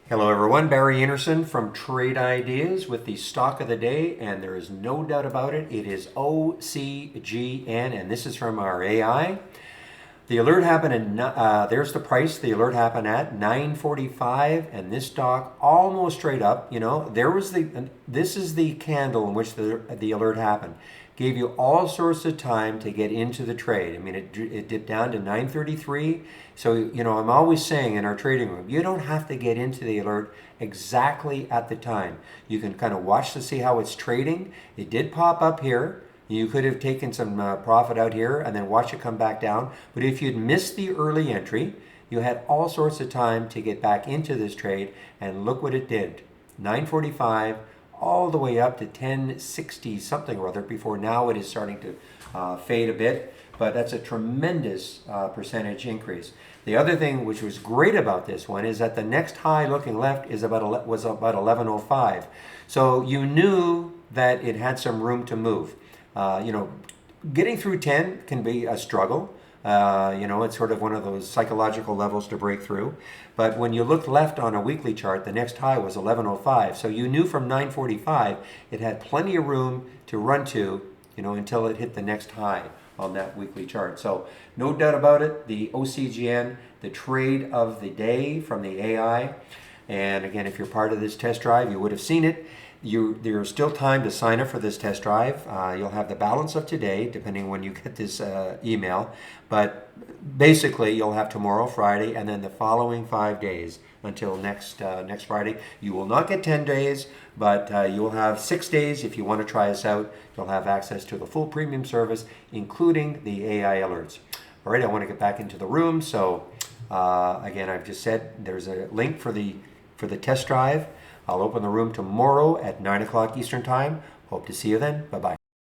Hello everyone, Barry Anderson from Trade Ideas with the stock of the day, and there is no doubt about it, it is OCGN, and this is from our AI. The alert happened at, there's the price, the alert happened at 9:45, and this stock almost straight up, this is the candle in which the alert happened. Gave you all sorts of time to get into the trade. I mean, it dipped down to 9:33. So, I'm always saying in our trading room, you don't have to get into the alert exactly at the time. You can kind of watch to see how it's trading. It did pop up here. You could have taken some profit out here and then watch it come back down. But if you'd missed the early entry, you had all sorts of time to get back into this trade, and look what it did. 9:45 all the way up to 1060 something or other before now it is starting to fade a bit, but that's a tremendous percentage increase. The other thing which was great about this one is that the next high looking left was about 1105. So you knew that it had some room to move. Getting through 10 can be a struggle. It's sort of one of those psychological levels to break through. But when you look left on a weekly chart, the next high was 1105. So you knew from 945 it had plenty of room to run to, until it hit the next high on that weekly chart. So no doubt about it, the OCGN, the trade of the day from the AI. And again, if you're part of this test drive, you would have seen it. There's still time to sign up for this test drive. You'll have the balance of today, depending when you get this email. But basically, you'll have tomorrow, Friday, and then the following 5 days until next Friday. You will not get 10 days, but you will have 6 days if you want to try us out. You'll have access to the full premium service, including the AI alerts. All right, I want to get back into the room. So again, I've just said there's a link for the test drive. I'll open the room tomorrow at 9 o'clock Eastern Time. Hope to see you then. Bye-bye.